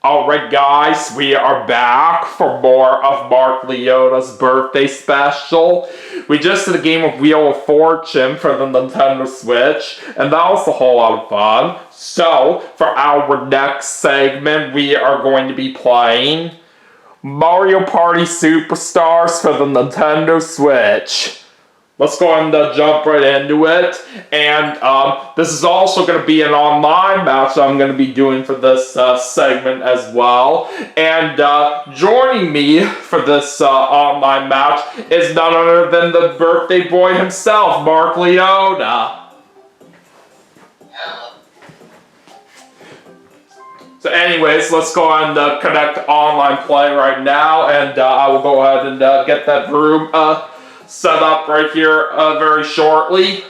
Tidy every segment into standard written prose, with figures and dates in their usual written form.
Alright guys, we are back for more of Mark Liotta's birthday special. We just did a game of Wheel of Fortune for the Nintendo Switch, and that was a whole lot of fun. So, for our next segment, we are going to be playing Mario Party Superstars for the Nintendo Switch. Let's go ahead and jump right into it. And this is also going to be an online match that I'm going to be doing for this segment as well. And joining me for this online match is none other than the birthday boy himself, Mark Liotta. So anyways, let's go ahead and connect online play right now. And I will go ahead and get that room set up right here very shortly.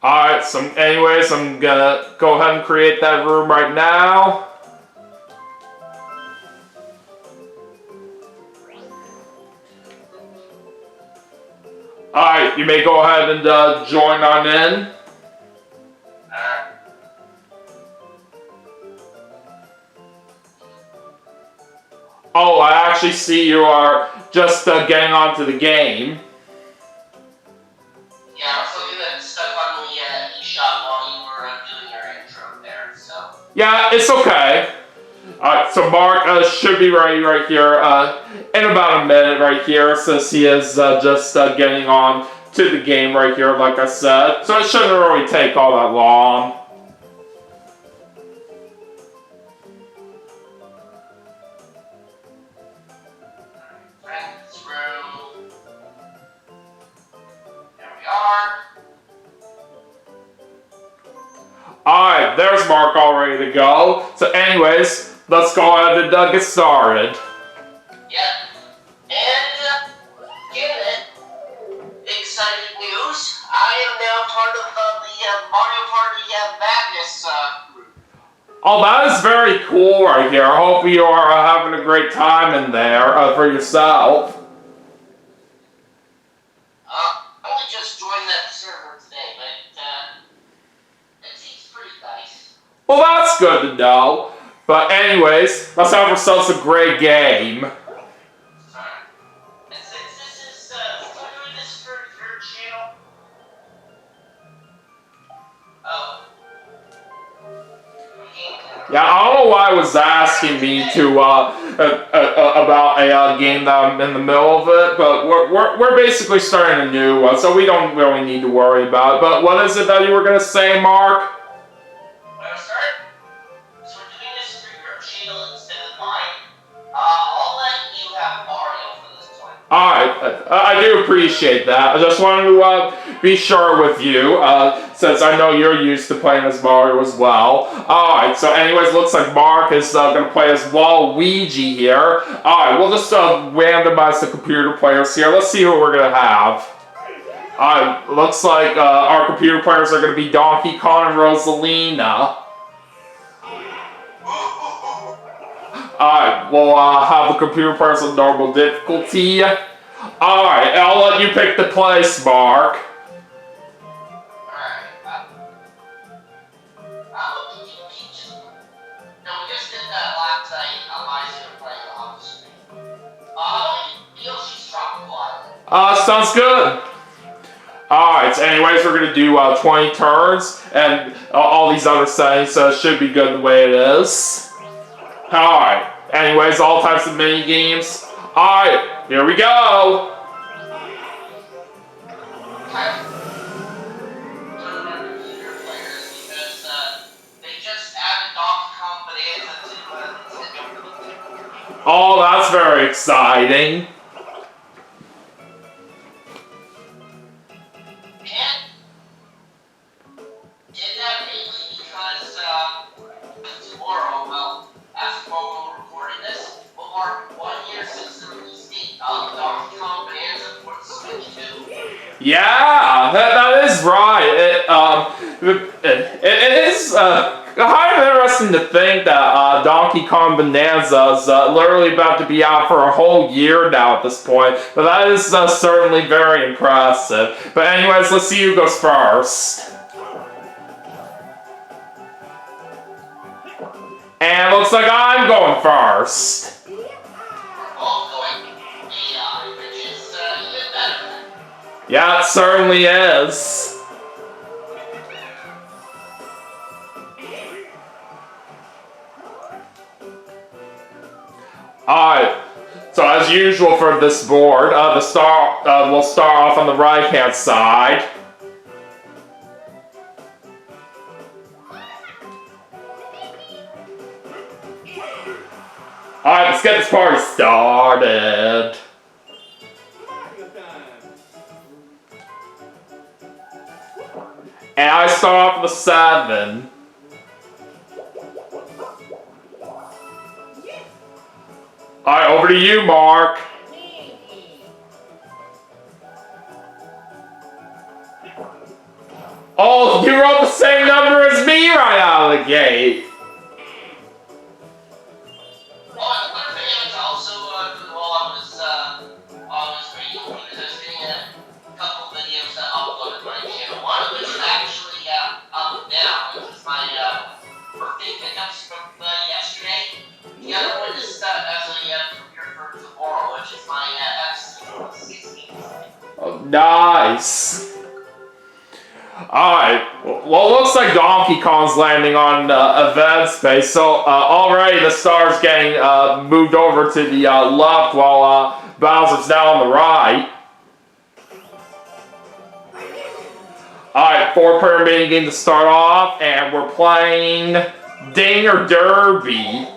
Alright, so anyways, I'm gonna go ahead and create that room right now. Alright, you may go ahead and join on in. Oh, I actually see you are just getting onto the game. Yeah, I was looking at stuff on the eShop while you were doing your intro there, so. Yeah, it's okay. Alright, so Mark should be ready right here in about a minute right here, since he is just getting on to the game right here, like I said. So it shouldn't really take all that long. Friends room. There we are. Alright, there's Mark all ready to go. So anyways, let's go ahead and get started. Yep. And, get it. Exciting news. I am now part of the Mario Party Madness group. Oh, that is very cool right here. I hope you are having a great time in there for yourself. I only just joined that server today, but it seems pretty nice. Well, that's good to know. But anyways, let's have ourselves a great game. And since this is still doing this for your channel. Oh. Yeah, I don't know why it was asking me to about a game that I'm in the middle of it, but we're basically starting a new one, so we don't really need to worry about it. But what is it that you were gonna say, Mark? When I start, so we're doing this for your channel instead of mine. I'll let you have Mario for this one. Alright, I do appreciate that. I just wanted to be sure with you, since I know you're used to playing as Mario as well. Alright, so anyways, looks like Mark is going to play as Waluigi here. Alright, we'll just randomize the computer players here. Let's see who we're going to have. Alright, looks like our computer players are going to be Donkey Kong and Rosalina. Alright, we'll have the computer players on normal difficulty. Alright, I'll let you pick the place, Mark. Alright. We just did that last night. I was going to play off the screen. Yoshi's Tropical Island. Sounds good. Alright, so anyways, we're going to do 20 turns, and all these other settings should be good the way it is. Alright, anyways, all types of mini games. Alright, here we go! Oh, that's very exciting. Tomorrow, well, after we're recording this, will mark 1 year since the release date of Donkey Kong Bonanza for the Switch 2. Yeah, that is right. It is kind of interesting to think that Donkey Kong Bonanza is literally about to be out for a whole year now at this point. But that is certainly very impressive. But anyways, let's see who goes first. And looks like I'm going first. Yeah, it certainly is. Alright, so as usual for this board, we'll start off on the right-hand side. Alright, let's get this party started. And I start off with a 7. Alright, over to you, Mark. Oh, you rolled the same number as me right out of the gate. Oh, nice. Alright, well it looks like Donkey Kong's landing on event space, so already the star's getting moved over to the left while Bowser's now on the right. Alright, 4-player minigame to start off, and we're playing Ding or Derby.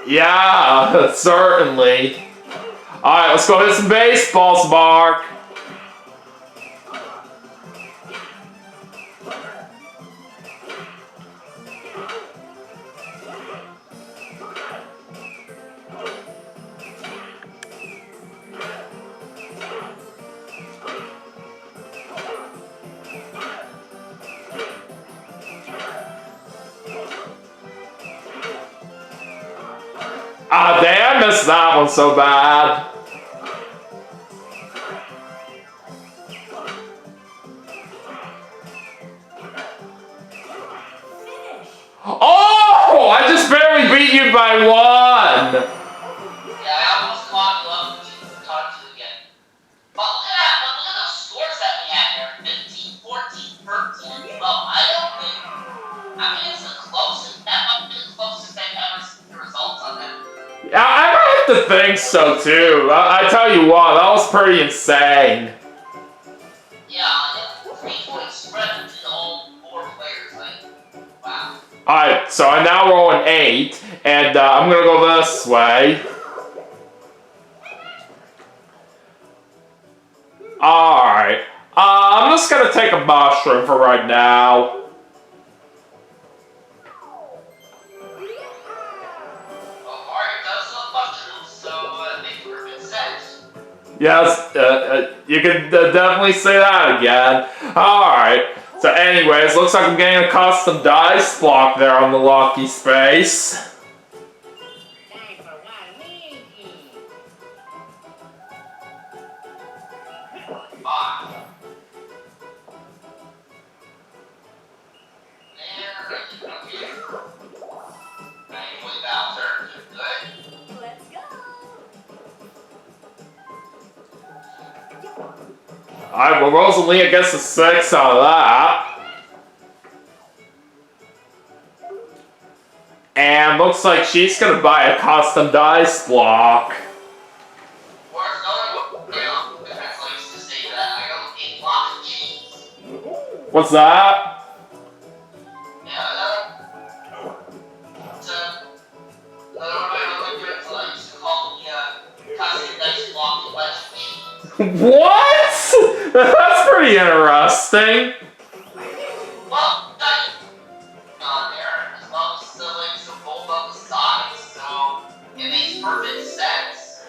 Yeah, certainly. Alright, let's go hit some baseballs, Mark. Ah, damn, I missed that one so bad. Oh, I just barely beat you by 1. Yeah, I almost caught you up, but you caught you again. But look at those scores that we had there. 15, 14, 13, and 12. I mean, it's the closest, that might be the closest I've ever seen the results on that. Yeah, I might have to think so too. I tell you what, that was pretty insane. Yeah, 3-point spread between all 4 players, like, wow. Alright, so I now roll an 8, and I'm gonna go this way. Alright, I'm just gonna take a mushroom for right now. Yes, you can definitely say that again. Alright, so anyways, looks like I'm getting a custom dice block there on the lucky space. Alright, well Rosalia gets a 6 out of that. And looks like she's gonna buy a custom dice block. What's that? What? That's pretty interesting. Well, on there, as long as perfect sense.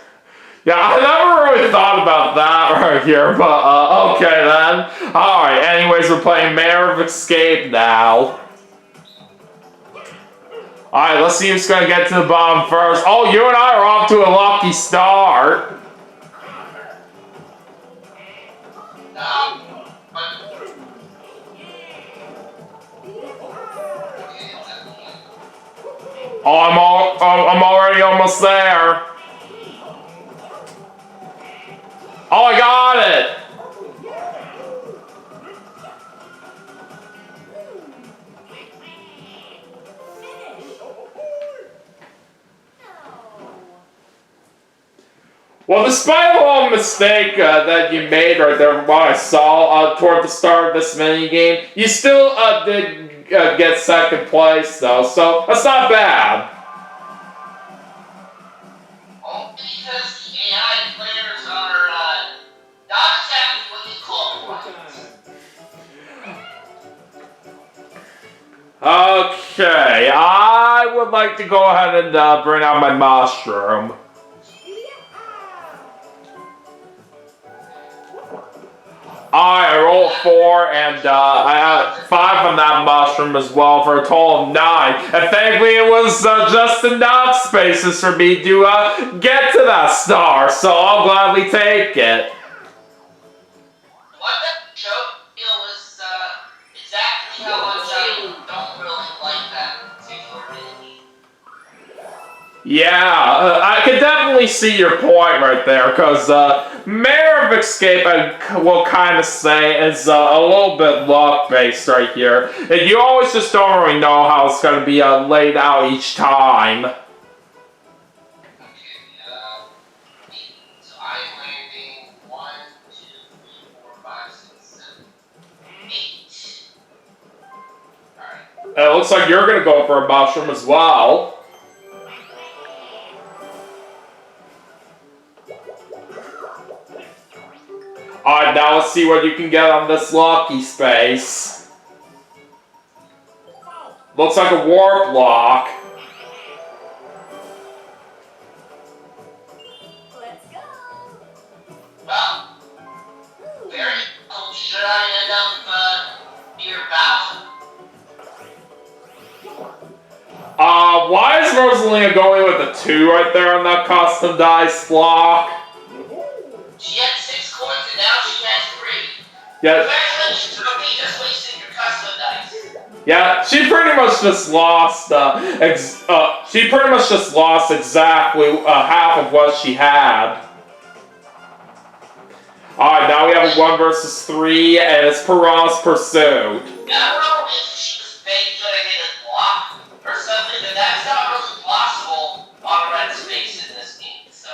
Yeah, I never really thought about that right here, but okay then. Alright, anyways, we're playing Mayor of Escape now. Alright, let's see who's gonna get to the bottom first. Oh, you and I are off to a lucky start. Oh, I'm already almost there. Oh, I got it. Well, despite a little mistake that you made right there, from what I saw toward the start of this minigame, you still did get second place, though, so that's not bad. Only because the AI players are not exactly what you call right. Okay, I would like to go ahead and bring out my mushroom. I rolled 4, and I had 5 on that mushroom as well for a total of 9. And thankfully, it was just enough spaces for me to get to that star, so I'll gladly take it. What that showed was exactly how much I don't really like that particular minigame. Yeah, I can definitely see your point right there, because Mayor of Escape, I will kind of say, is a little bit luck-based right here. And you always just don't really know how it's going to be laid out each time. Okay, so I'm landing 1, 2, 3, 4, 5, 6, 7, 8. Alright. It looks like you're going to go for a mushroom as well. Alright, now let's see what you can get on this lucky space. Looks like a warp block. Let's go. Well, very cool. Should I end up near Bowser? Why is Rosalina going with a 2 right there on that custom dice block? She had 6 coins and now she has 3. Yeah. Congratulations, Rookie, just wasting your custom dice. Yeah, she pretty much just lost. She pretty much just lost exactly half of what she had. All right, now we have a 1 versus 3, and it's Piranha's Pursuit. I don't know if she was begging to hit a block or something, but that's not really possible on red space in this game. So,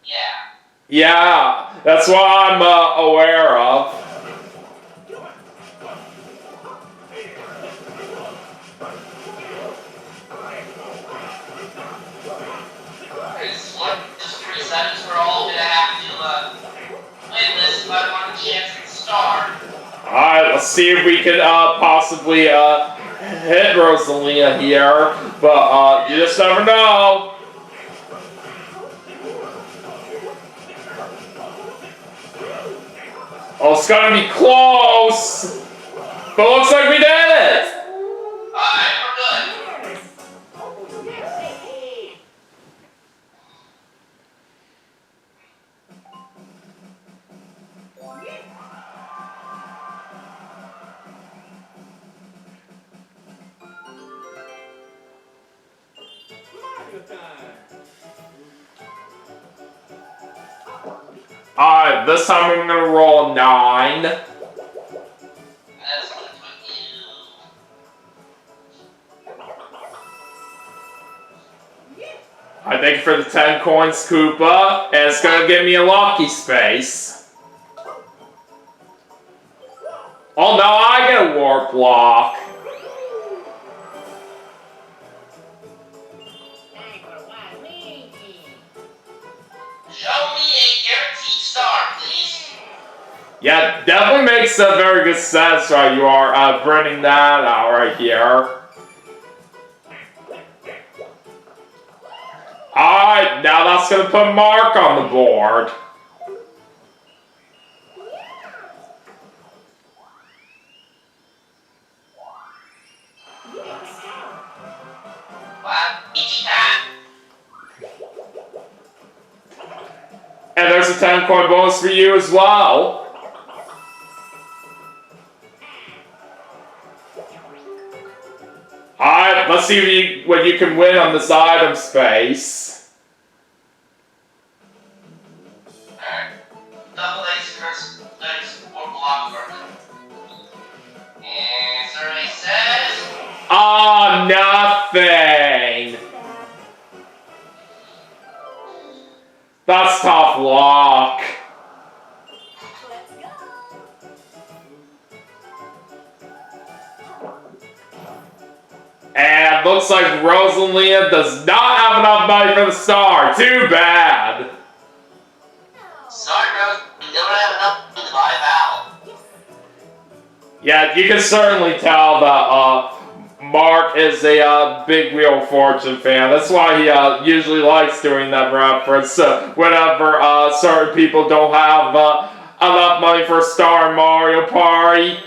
yeah. Yeah, that's what I'm aware of. Just 3 seconds, we're all gonna have to win this if I want a chance at the star. Alright, let's see if we can possibly hit Rosalina here, but you just never know. Oh, it's gonna be close, but it looks like we did it. Alright, we're good. Alright, this time I'm gonna roll a 9. That's good for you. I thank you for the 10 coins, Koopa, and it's gonna give me a lucky space. Oh no, I get a warp block. Show me a guaranteed star, please. Yeah, definitely makes a very good sense right you are bringing that out right here. Alright, Alright, now that's gonna put Mark on the board. And there's a 10-coin bonus for you as well. Alright, let's see what you can win on this item space. Alright. Double legs or block work. And survey says... Nothing! That's tough luck. And looks like Rosalia does not have enough money for the star. Too bad. Sorry, Rose. You don't have enough money to buy Val. Yeah, you can certainly tell that Mark is a big Wheel of Fortune fan. That's why he usually likes doing that reference whenever certain people don't have enough money for a star in Mario Party.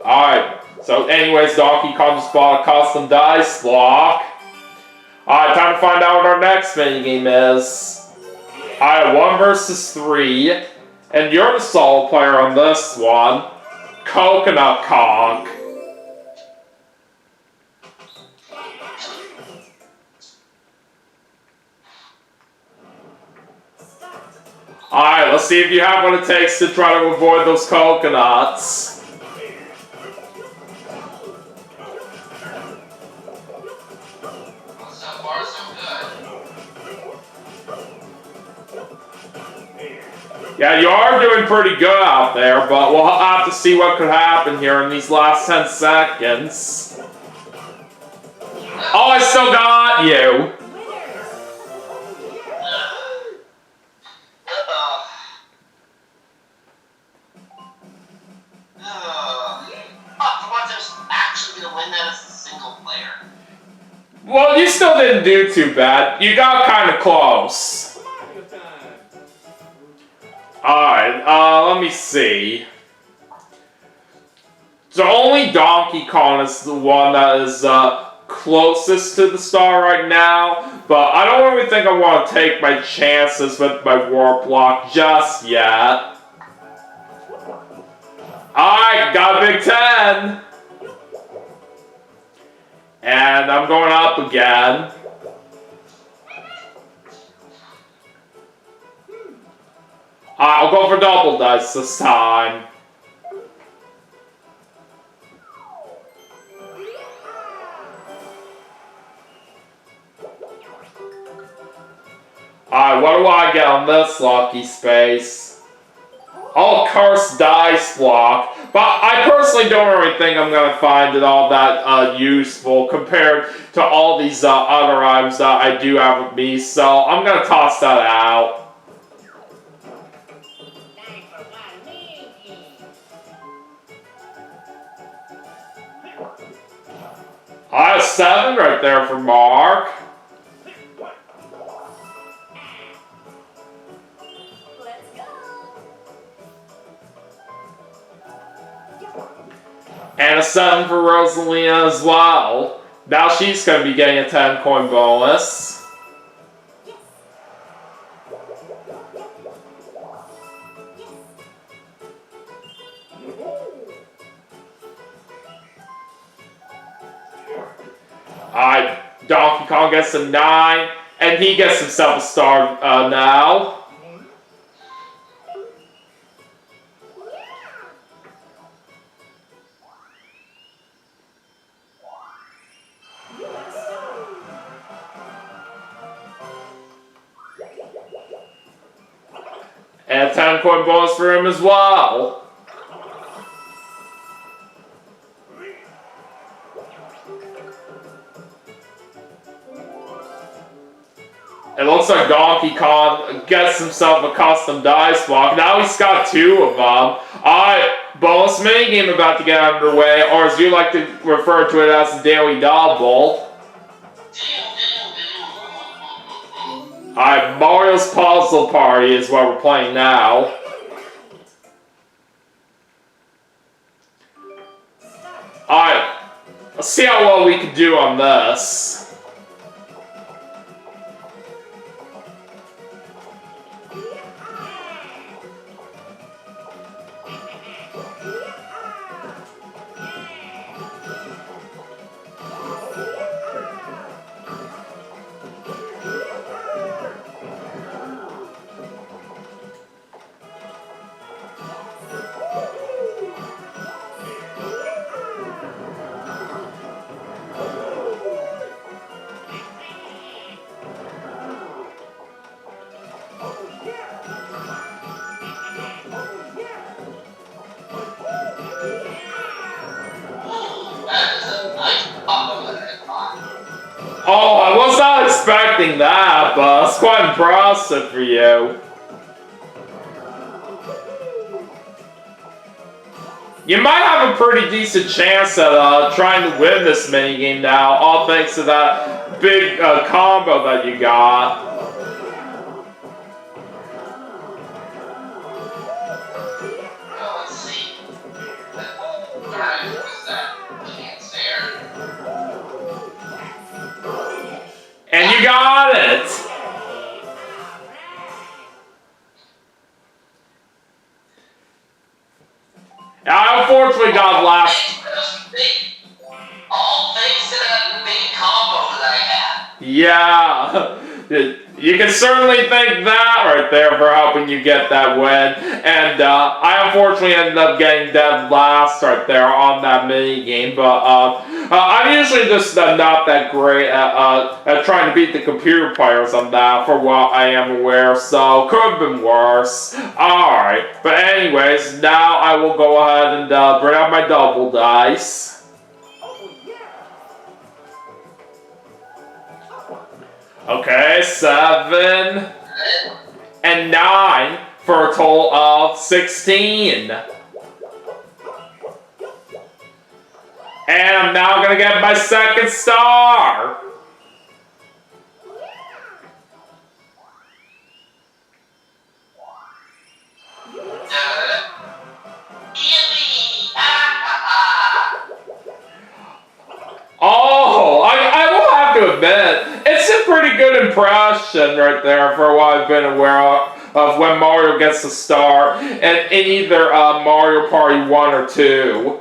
Alright, so anyways, Donkey Kong just bought a custom dice block. Alright, time to find out what our next minigame is. Alright, 1 versus 3. And you're the solo player on this one. Coconut Conk. Alright, let's see if you have what it takes to try to avoid those coconuts. So far, so good. Yeah, you are doing pretty good out there, but we'll have to see what could happen here in these last 10 seconds. Oh, I still got you! Actually gonna win that as a single player. Well, you still didn't do too bad. You got kind of close. Alright, let me see. So only Donkey Kong is the one that is closest to the star right now, but I don't really think I want to take my chances with my warp block just yet. Alright, got a big 10! And I'm going up again. I'll go for double dice this time. Alright, what do I get on this lucky space? Oh, cursed dice block. But I personally don't really think I'm going to find it all that useful compared to all these other items that I do have with me. So I'm going to toss that out. I have 7 right there for Mark. And a 7 for Rosalina as well. Now she's going to be getting a 10-coin bonus. Donkey Kong gets a 9, and he gets himself a star now. And a 10-coin bonus for him as well. It looks like Donkey Kong gets himself a custom dice block. Now he's got 2 of them. Alright, bonus minigame about to get underway, or as you like to refer to it as the Daily Double. Alright, Mario's Puzzle Party is what we're playing now. Alright, let's see how well we can do on this. Oh, I was not expecting that, but it's quite impressive for you. You might have a pretty decent chance at trying to win this minigame now, all thanks to that big combo that you got. And you got it! I unfortunately got last. All thanks to that big combo that I had. Yeah, you can certainly thank that right there for helping you get that win. And I unfortunately ended up getting dead last right there on that mini game. But I'm usually just not that great at trying to beat the computer players on that, for what I am aware. So could have been worse. All right, but anyways, now I will go ahead and bring out my double dice. Okay, 7 and 9 for a total of 16. And I'm now gonna get my second star. Oh, I will have to admit, it's a pretty good impression right there for what I've been aware of when Mario gets a star in either Mario Party 1 or 2.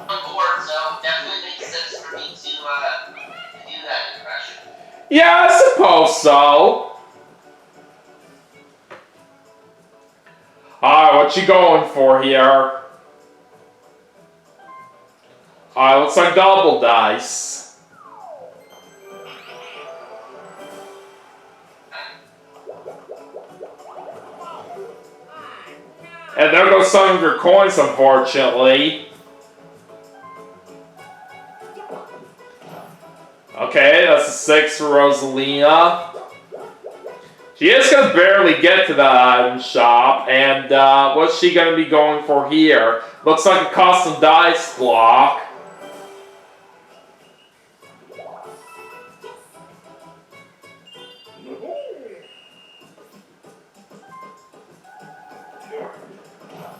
On board, so definitely makes sense for me to do that impression. Yeah, I suppose so. Alright, what you going for here? Alright, looks like double dice. And there goes some of your coins, unfortunately. Okay, that's a 6 for Rosalina. She is going to barely get to that item shop. And what's she going to be going for here? Looks like a custom dice block.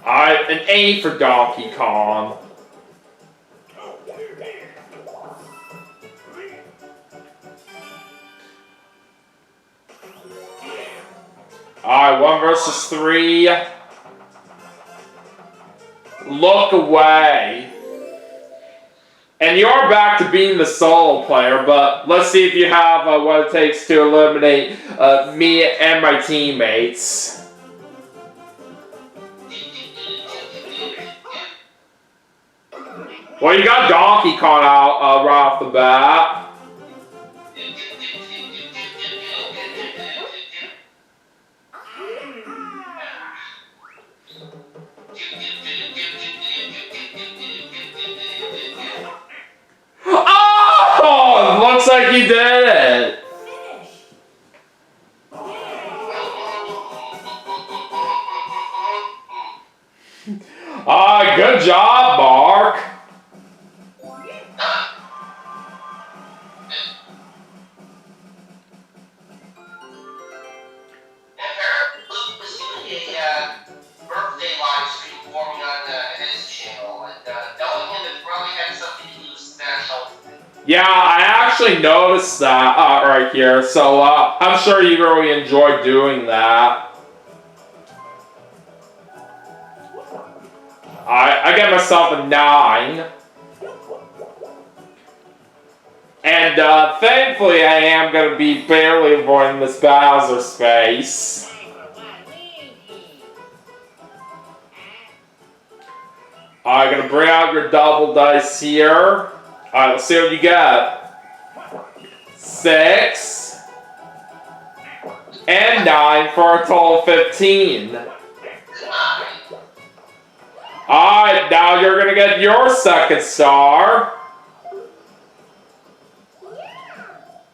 Alright, an A for Donkey Kong. Alright, 1 versus 3. Look away. And you are back to being the solo player, but let's see if you have what it takes to eliminate me and my teammates. Well, you got Donkey Kong out right off the bat. Oh! Looks like you did it! Good job, Mark. Yeah, I actually noticed that right here, so I'm sure you really enjoy doing that. I get myself a 9. And thankfully I am going to be barely avoiding this Bowser space. I'm going to bring out your double dice here. Alright, let's see what you get. 6 and 9 for a total of 15. Alright, now you're going to get your second star.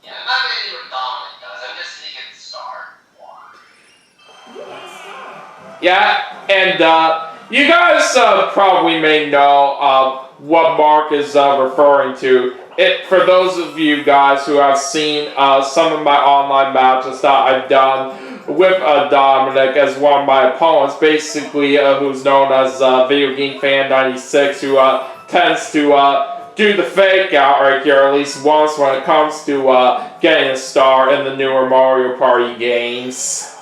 Yeah, I'm not gonna do what Dominic does. I'm just gonna get the star. Yeah, and you guys probably may know what Mark is referring to. For those of you guys who have seen some of my online matches that I've done with Dominic as one of my opponents, basically who's known as Video Game Fan 96, who tends to do the fake out right here at least once when it comes to getting a star in the newer Mario Party games.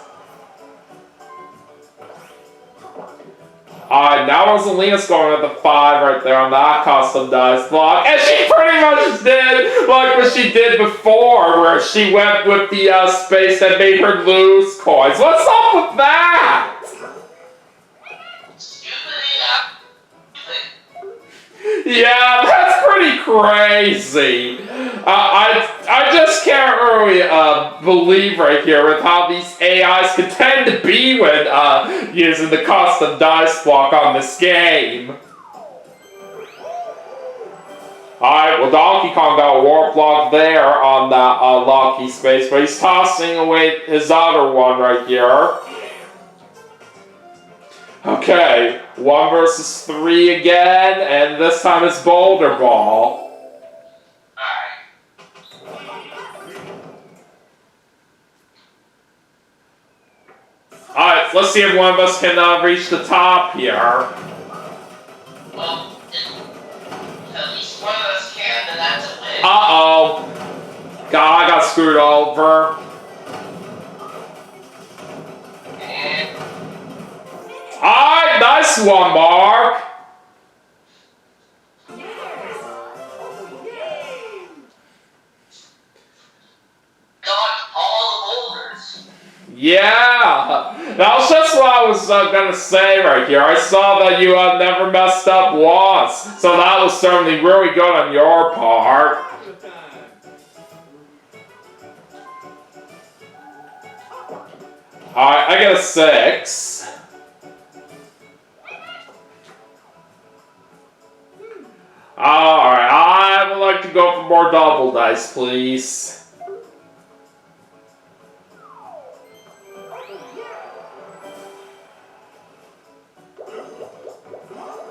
Alright, now Rosalina's going at the 5 right there on that custom dice block. And she pretty much did like what she did before, where she went with the space that made her lose coins. What's up with that? Yeah, that's pretty crazy. I just can't really believe right here with how these AIs can tend to be when using the custom dice block on this game. Alright, well Donkey Kong got a warp block there on that lucky space, but he's tossing away his other one right here. Okay, 1 versus 3 again, and this time it's Boulder Ball. Alright, let's see if one of us can reach the top here. Well, at least one of us can, then that's a win. Uh-oh. God, I got screwed over. Alright, nice one, Mark. Got all the boulders. Yeah, that was just what I was gonna say right here. I saw that you never messed up once, so that was certainly really good on your part. Alright, I get a 6. Alright, I would like to go for more double dice, please.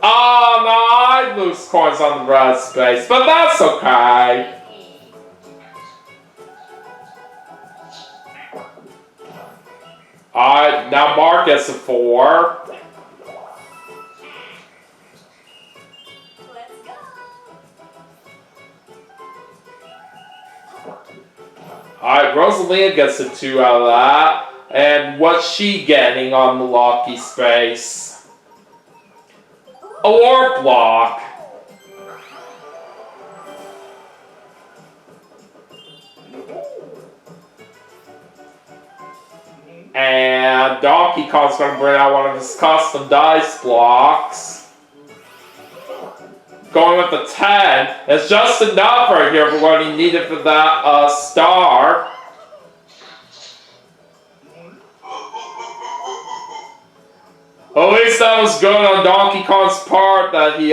Oh no, I lose coins on the red space, but that's okay. Alright, now Mark gets a 4. Alright, Rosalina gets a 2 out of that. And what's she getting on the lucky space? A warp block. And Donkey Kong's gonna bring out one of his custom dice blocks. Going with the 10. It's just enough right here for what he needed for that star. At least that was good on Donkey Kong's part that he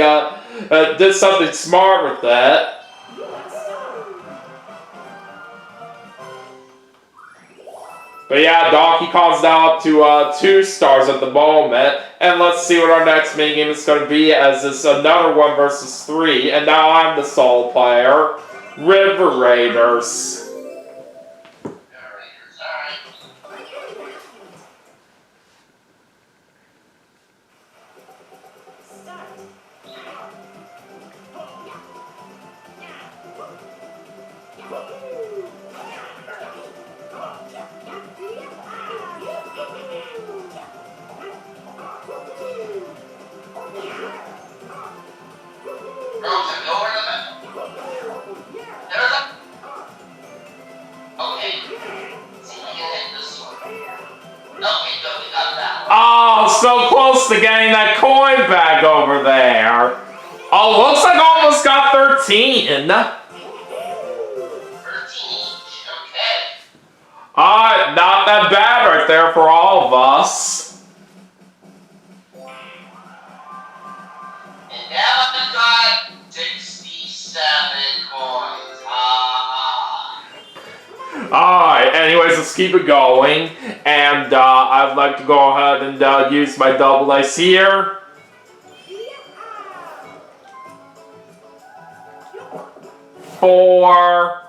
did something smart with that. But yeah, Donkey Kong's now up to 2 stars at the moment. And let's see what our next minigame is going to be, as it's another 1 versus 3. And now I'm the sole player. River Raiders. so close to getting that coin back over there. Oh, looks like I almost got 13. 13 each. Okay. Not that bad right there for all of us. And now I've got 67 coins. Alright, anyways, let's keep it going. And I'd like to go ahead and use my double dice here. 4.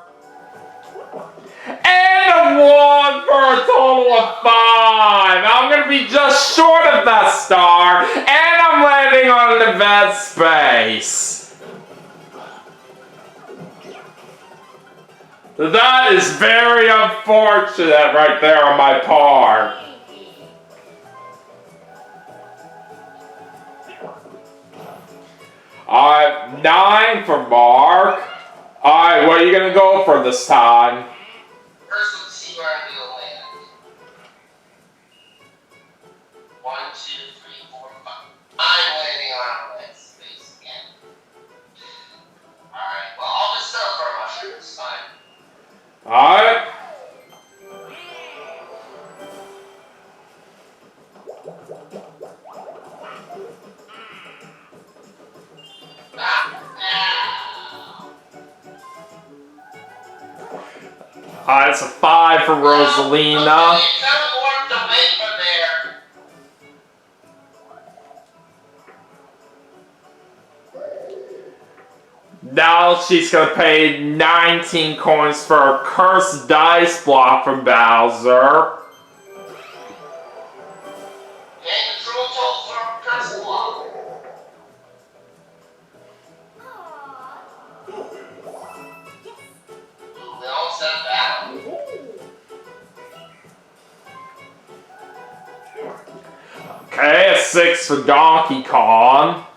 And a 1 for a total of 5. I'm going to be just short of that star. And I'm landing on an event space. That is very unfortunate right there on my part. Alright, 9 for Mark. Alright, what are you going to go for this time? First, let's see where I'm going to land. 1, 2, 3, 4, 5. I'm landing on a red space again. Alright, well, I'll just settle for a mushroom this time. Alright. Alright, it's a 5 for Rosalina. Okay, it kind of warped away from there. Now she's gonna pay 19 coins for a cursed dice block from Bowser. And control total for a curse block. They all set that. Okay, a 6 for Donkey Kong.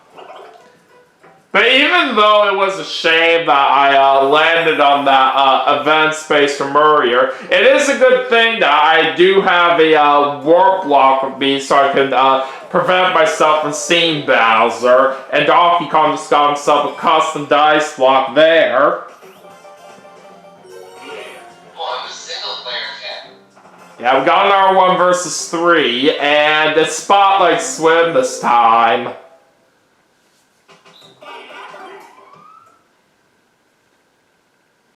But even though it was a shame that I landed on that event space from earlier, it is a good thing that I do have a warp block with me so I can prevent myself from seeing Bowser. And Donkey Kong just got himself a custom dice block there. Oh, I'm a single player cat. Yeah, we got an R1 versus 3, and it's Spotlight Swim this time.